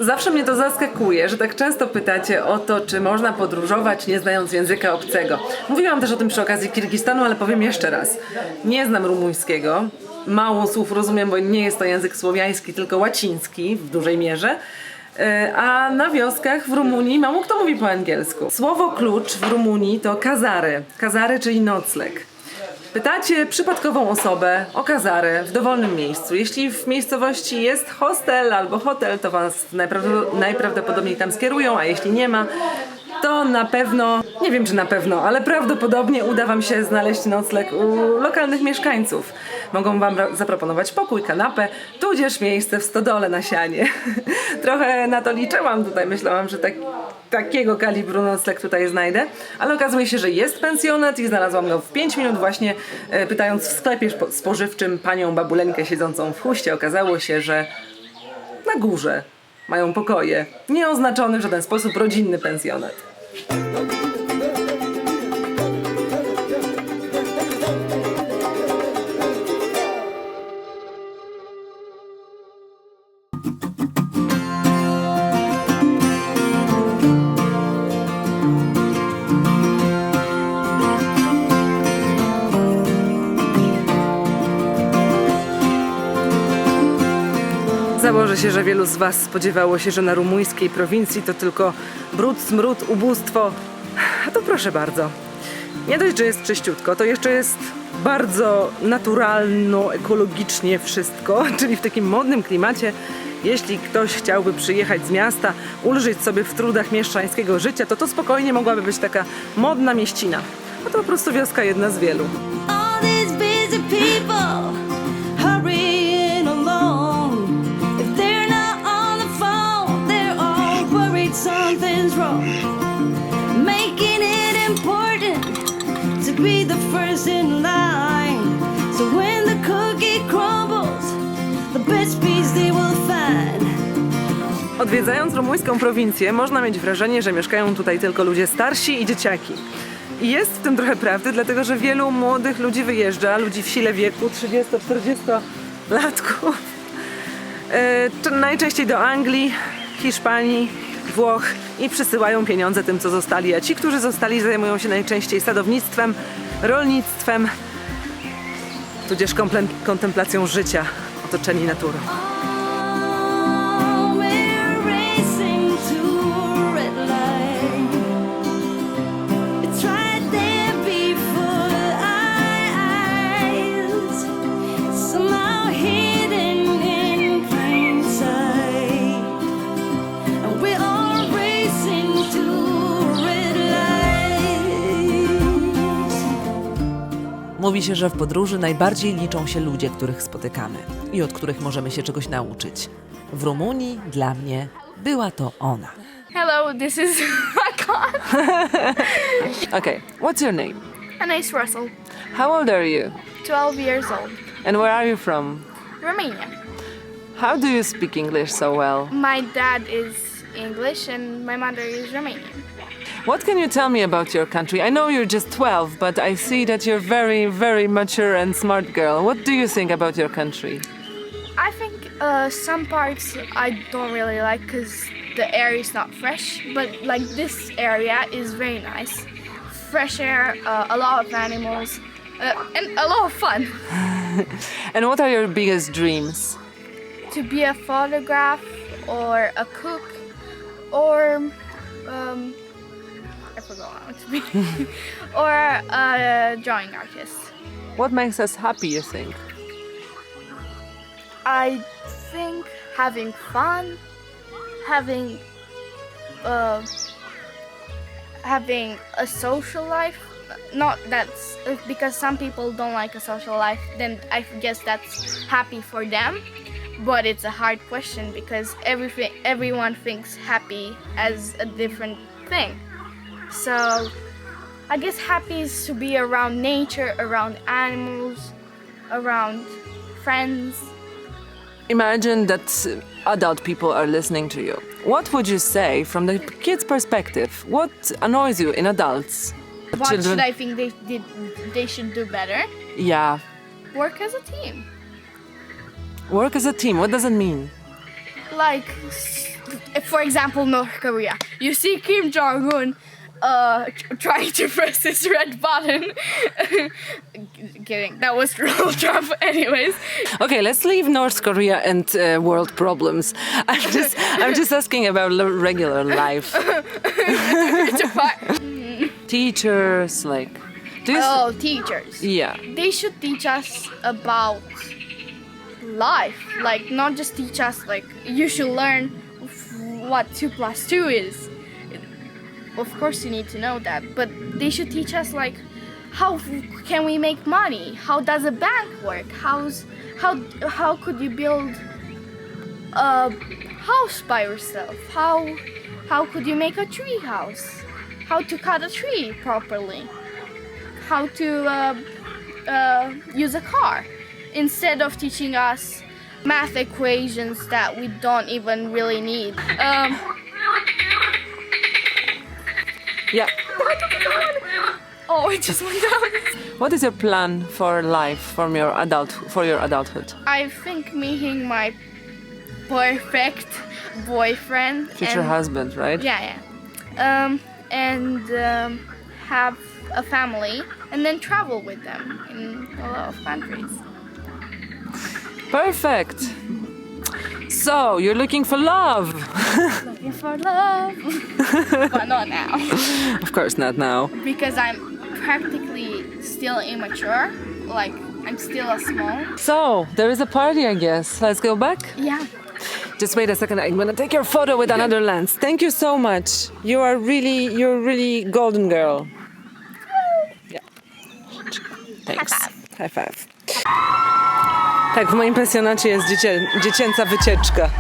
Zawsze mnie to zaskakuje, że tak często pytacie o to, czy można podróżować nie znając języka obcego. Mówiłam też o tym przy okazji Kirgistanu, ale powiem jeszcze raz. Nie znam rumuńskiego. Mało słów rozumiem, bo nie jest to język słowiański, tylko łaciński w dużej mierze. A na wioskach w Rumunii mało kto mówi po angielsku. Słowo klucz w Rumunii to kazary. Kazary, czyli nocleg. Pytacie przypadkową osobę o kazarę w dowolnym miejscu. Jeśli w miejscowości jest hostel albo hotel, to was najprawdopodobniej tam skierują, a jeśli nie ma, to na pewno, nie wiem czy na pewno, ale prawdopodobnie uda wam się znaleźć nocleg u lokalnych mieszkańców. Mogą wam zaproponować pokój, kanapę, tudzież miejsce w stodole na sianie. Trochę na to liczyłam tutaj, myślałam, że takiego kalibru nocleg tutaj znajdę, ale okazuje się, że jest pensjonet i znalazłam go w 5 minut właśnie pytając w sklepie spożywczym panią babuleńkę siedzącą w huście. Okazało się, że na górze mają pokoje. Nieoznaczony w żaden sposób rodzinny pensjonet. Założę się, że wielu z was spodziewało się, że na rumuńskiej prowincji to tylko brud, smród, ubóstwo. A to proszę bardzo. Nie dość, że jest czyściutko, to jeszcze jest bardzo naturalno, ekologicznie wszystko, czyli w takim modnym klimacie. Jeśli ktoś chciałby przyjechać z miasta, ulżyć sobie w trudach mieszczańskiego życia, to spokojnie mogłaby być taka modna mieścina. A to po prostu wioska jedna z wielu. All these busy people hurrying along. If they're not on the phone, they're all worried something's wrong. Making it important to be the first in line. So when the cookie crumbles, the best piece they will find. Odwiedzając rumuńską prowincję, można mieć wrażenie, że mieszkają tutaj tylko ludzie starsi i dzieciaki. I jest w tym trochę prawdy, dlatego że wielu młodych ludzi wyjeżdża, ludzi w sile wieku, 30-40-latków. Najczęściej do Anglii, Hiszpanii, Włoch i przysyłają pieniądze tym, co zostali. A ci, którzy zostali, zajmują się najczęściej sadownictwem, rolnictwem, tudzież kontemplacją życia, otoczeni naturą. Oh, we're racing to a red light. It's right there before our eyes, somehow hidden in plain sight. And we're all racing to red lights. Mówi się, że w podróży najbardziej liczą się ludzie, których spotykamy i od których możemy się czegoś nauczyć. W Rumunii dla mnie była to ona. Hello, this is my class. Okay, what's your name? Anais Russell, How old are you? 12 years old, And where are you from? Romania. How do you speak English so well? My dad is English and my mother is Romanian. What can you tell me about your country? I know you're just 12, but I see that you're very, very mature and smart girl. What do you think about your country? I think some parts I don't really like because the air is not fresh, but like this area is very nice. Fresh air, a lot of animals, and a lot of fun. And what are your biggest dreams? To be a photograph or a cook or I forgot what to be or a drawing artist. What makes us happy, you think? I think having fun, having a social life. Not that's because some people don't like a social life. Then I guess that's happy for them. But it's a hard question because everyone thinks happy as a different thing. So I guess happy is to be around nature, around animals, around friends. Imagine that adult people are listening to you. What would you say from the kids' perspective? What annoys you in adults? What Children? should I think they should do better? Yeah. Work as a team. Work as a team. What does it mean? Like for example, North Korea. You see Kim Jong-un trying to press his red button. Kidding, that was Donald Trump anyways. Okay, let's leave North Korea and world problems. I'm just asking about regular life. Teachers, like, do you Oh, teachers. yeah. They should teach us about life. Like, not just teach us, like, you should learn what 2 + 2 is. Of course you need to know that, but they should teach us, like, how can we make money? How does a bank work? How could you build a house by yourself? How could you make a tree house? How to cut a tree properly? How to use a car? Instead of teaching us math equations that we don't even really need. Yeah. Oh, it just went down. What is your plan for life from your adulthood? I think meeting my perfect boyfriend. Future husband, right? Yeah. And have a family and then travel with them in a lot of countries. Perfect. So you're looking for love. Looking for love. But not now. Of course not now. Because I'm practically still immature. Like, I'm still a small. So there is a party, I guess. Let's go back. Yeah. Just wait a second. I'm gonna take your photo with another lens. Thank you so much. You're really golden girl. Yeah. Thanks. High five. Tak, w moim pensjonacie jest dziecięca wycieczka.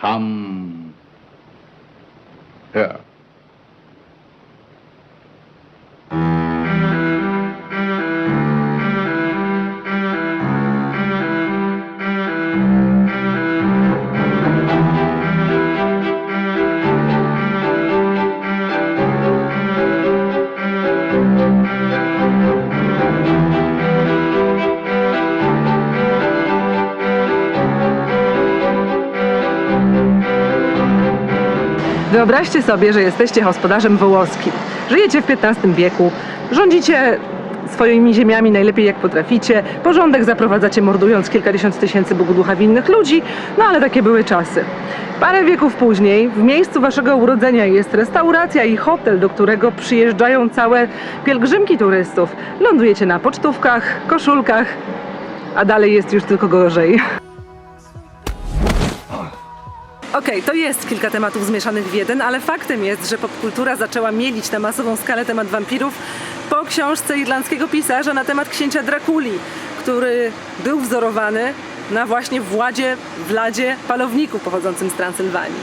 Come here. Wyobraźcie sobie, że jesteście gospodarzem wołoskim. Żyjecie w XV wieku, rządzicie swoimi ziemiami najlepiej jak potraficie, porządek zaprowadzacie mordując kilkadziesiąt tysięcy Bogu ducha winnych ludzi, no ale takie były czasy. Parę wieków później w miejscu waszego urodzenia jest restauracja i hotel, do którego przyjeżdżają całe pielgrzymki turystów. Lądujecie na pocztówkach, koszulkach, a dalej jest już tylko gorzej. Okej, to jest kilka tematów zmieszanych w jeden, ale faktem jest, że popkultura zaczęła mielić na masową skalę temat wampirów po książce irlandzkiego pisarza na temat księcia Drakuli, który był wzorowany na właśnie Vladzie Palowniku pochodzącym z Transylwanii.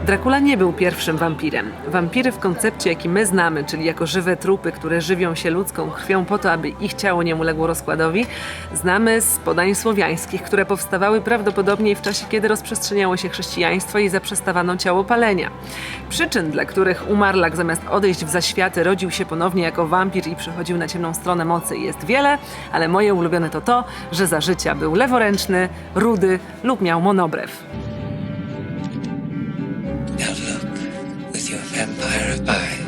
Dracula nie był pierwszym wampirem. Wampiry w koncepcie, jaki my znamy, czyli jako żywe trupy, które żywią się ludzką krwią po to, aby ich ciało nie uległo rozkładowi, znamy z podań słowiańskich, które powstawały prawdopodobnie w czasie, kiedy rozprzestrzeniało się chrześcijaństwo i zaprzestawano ciałopalenia. Przyczyn, dla których umarlak zamiast odejść w zaświaty rodził się ponownie jako wampir i przechodził na ciemną stronę mocy, jest wiele, ale moje ulubione to, że za życia był leworęczny, rudy lub miał monobrew. Now look with your vampire eyes.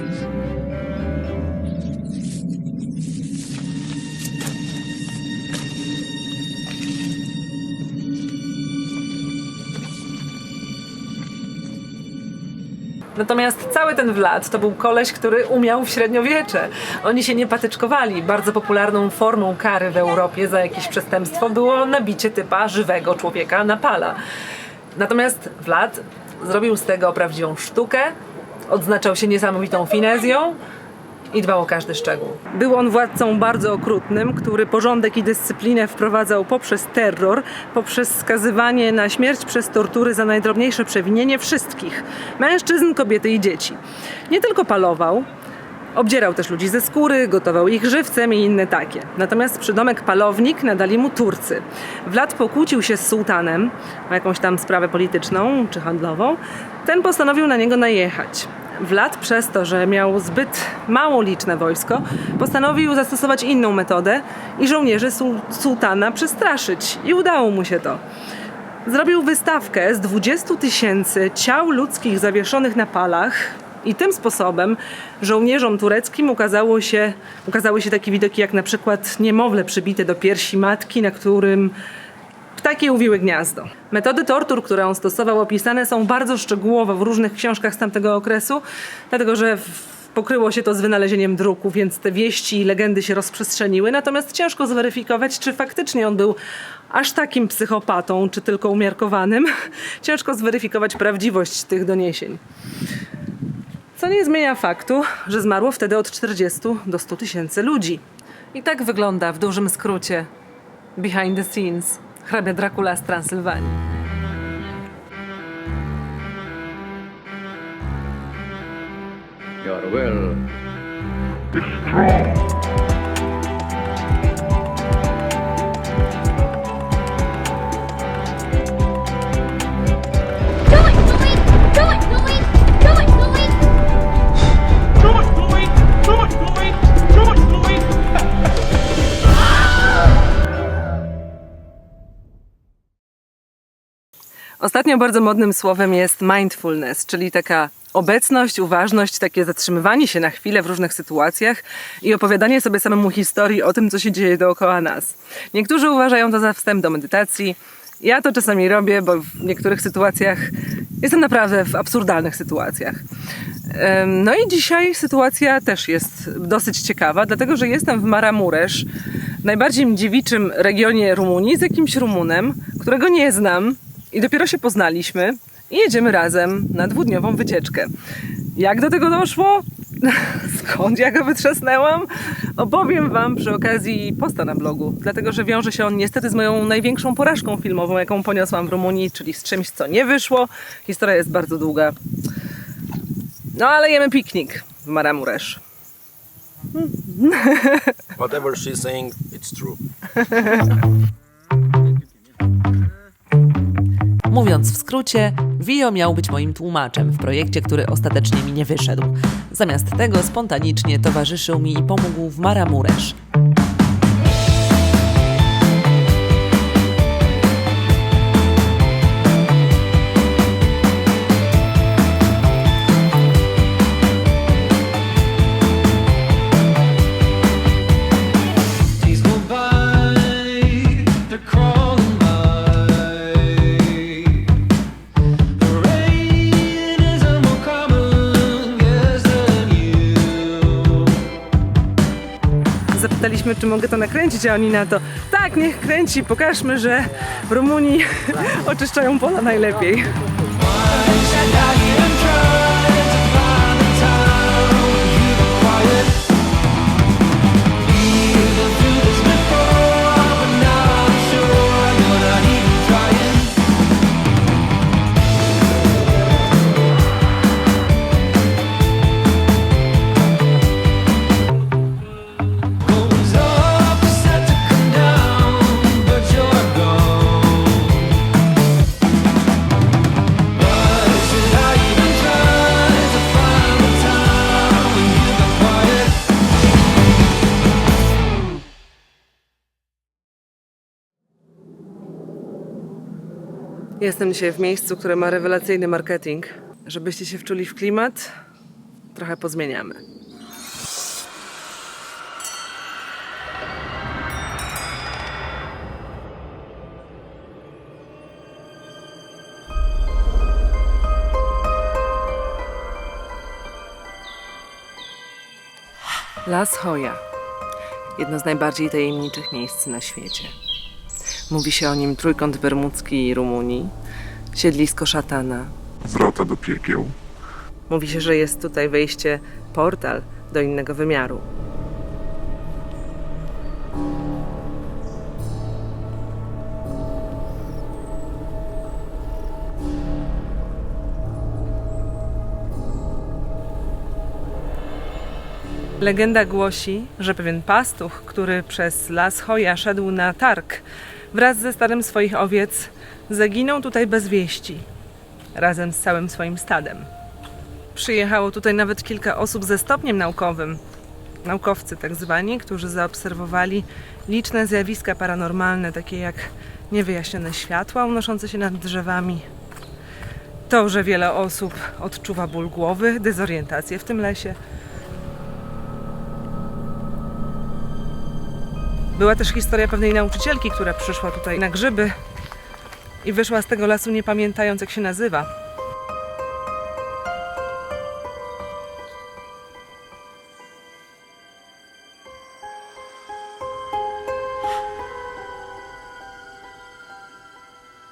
Natomiast cały ten Vlad to był koleś, który umiał w średniowiecze. Oni się nie patyczkowali. Bardzo popularną formą kary w Europie za jakieś przestępstwo było nabicie typa żywego człowieka na pala. Natomiast Vlad zrobił z tego prawdziwą sztukę, odznaczał się niesamowitą finezją i dbał o każdy szczegół. Był on władcą bardzo okrutnym, który porządek i dyscyplinę wprowadzał poprzez terror, poprzez skazywanie na śmierć przez tortury za najdrobniejsze przewinienie wszystkich. Mężczyzn, kobiety i dzieci. Nie tylko palował, obdzierał też ludzi ze skóry, gotował ich żywcem i inne takie. Natomiast przydomek palownik nadali mu Turcy. Vlad pokłócił się z sułtanem o jakąś tam sprawę polityczną czy handlową. Ten postanowił na niego najechać. Vlad przez to, że miał zbyt mało liczne wojsko, postanowił zastosować inną metodę i żołnierzy sułtana przestraszyć. I udało mu się to. Zrobił wystawkę z 20 000 ciał ludzkich zawieszonych na palach i tym sposobem żołnierzom tureckim ukazały się takie widoki jak na przykład niemowlę przybite do piersi matki, na którym ptaki uwiły gniazdo. Metody tortur, które on stosował, opisane są bardzo szczegółowo w różnych książkach z tamtego okresu, dlatego że pokryło się to z wynalezieniem druku, więc te wieści i legendy się rozprzestrzeniły, natomiast ciężko zweryfikować, czy faktycznie on był aż takim psychopatą, czy tylko umiarkowanym. Ciężko zweryfikować prawdziwość tych doniesień. Co nie zmienia faktu, że zmarło wtedy od 40 do 100 000 ludzi. I tak wygląda w dużym skrócie behind the scenes hrabia Dracula z Transylwanii. Your will. Ostatnio bardzo modnym słowem jest mindfulness, czyli taka obecność, uważność, takie zatrzymywanie się na chwilę w różnych sytuacjach i opowiadanie sobie samemu historii o tym, co się dzieje dookoła nas. Niektórzy uważają to za wstęp do medytacji. Ja to czasami robię, bo w niektórych sytuacjach jestem naprawdę w absurdalnych sytuacjach. No i dzisiaj sytuacja też jest dosyć ciekawa, dlatego że jestem w Maramureș, najbardziej dziewiczym regionie Rumunii, z jakimś Rumunem, którego nie znam i dopiero się poznaliśmy i jedziemy razem na 2-dniową wycieczkę. Jak do tego doszło? Skąd ja go wytrzasnęłam? Opowiem wam przy okazji posta na blogu, dlatego że wiąże się on niestety z moją największą porażką filmową, jaką poniosłam w Rumunii, czyli z czymś, co nie wyszło. Historia jest bardzo długa. No ale jemy piknik w Maramureș. Whatever she's saying, it's true. Mówiąc w skrócie, Vio miał być moim tłumaczem w projekcie, który ostatecznie mi nie wyszedł. Zamiast tego spontanicznie towarzyszył mi i pomógł w Maramureș. Zapytaliśmy, czy mogę to nakręcić, a oni na to: tak, niech kręci, pokażmy, że w Rumunii oczyszczają pola najlepiej. Jestem dzisiaj w miejscu, które ma rewelacyjny marketing. Żebyście się wczuli w klimat, trochę pozmieniamy. Las Hoya. Jedno z najbardziej tajemniczych miejsc na świecie. Mówi się o nim Trójkąt Bermudzki Rumunii, siedlisko szatana. Wrota do piekieł. Mówi się, że jest tutaj wejście, portal do innego wymiaru. Legenda głosi, że pewien pastuch, który przez Las Hoya szedł na targ wraz ze stadem swoich owiec, zaginął tutaj bez wieści, razem z całym swoim stadem. Przyjechało tutaj nawet kilka osób ze stopniem naukowym, naukowcy tak zwani, którzy zaobserwowali liczne zjawiska paranormalne, takie jak niewyjaśnione światła unoszące się nad drzewami, to, że wiele osób odczuwa ból głowy, dezorientację w tym lesie. Była też historia pewnej nauczycielki, która przyszła tutaj na grzyby i wyszła z tego lasu nie pamiętając, jak się nazywa.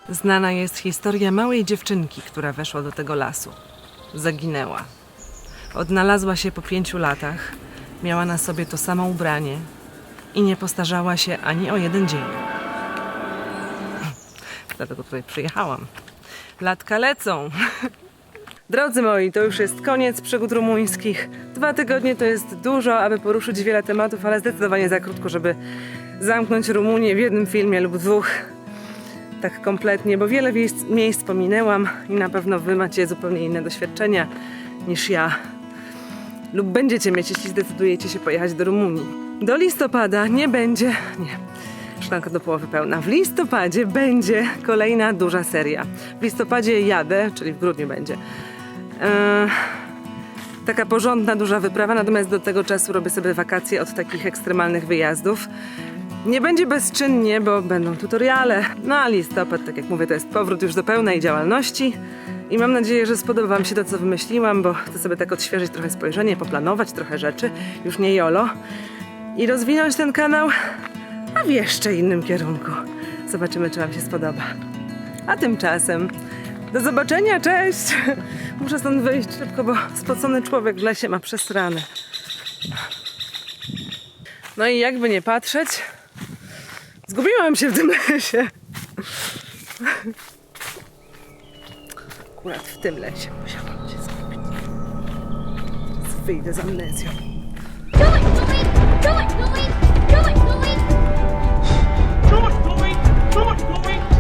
Znana jest historia małej dziewczynki, która weszła do tego lasu. Zaginęła. Odnalazła się po 5 latach, miała na sobie to samo ubranie i nie postarzała się ani o 1 dzień. Dlatego tutaj przyjechałam. Latka lecą. Drodzy moi, to już jest koniec przygód rumuńskich. 2 tygodnie to jest dużo, aby poruszyć wiele tematów, ale zdecydowanie za krótko, żeby zamknąć Rumunię w jednym filmie lub 2. Tak kompletnie, bo wiele miejsc pominęłam i na pewno wy macie zupełnie inne doświadczenia niż ja. Lub będziecie mieć, jeśli zdecydujecie się pojechać do Rumunii. Do listopada nie będzie... Nie. Szklanka do połowy pełna. W listopadzie będzie kolejna duża seria. W listopadzie jadę, czyli w grudniu będzie. Taka porządna, duża wyprawa, natomiast do tego czasu robię sobie wakacje od takich ekstremalnych wyjazdów. Nie będzie bezczynnie, bo będą tutoriale. No a listopad, tak jak mówię, to jest powrót już do pełnej działalności. I mam nadzieję, że spodoba wam się to, co wymyśliłam, bo chcę sobie tak odświeżyć trochę spojrzenie, poplanować trochę rzeczy, już nie jolo. I rozwinąć ten kanał, a w jeszcze innym kierunku. Zobaczymy, czy wam się spodoba. A tymczasem do zobaczenia, cześć! Muszę stąd wyjść szybko, bo spocony człowiek w lesie ma przesrane. No i jakby nie patrzeć, zgubiłam się w tym lesie. Akurat w tym lesie musiałam się zgubić. Teraz wyjdę z amnezją. Do it, do it, do it, do it, do it, do it. Do it, do it, do it, do it.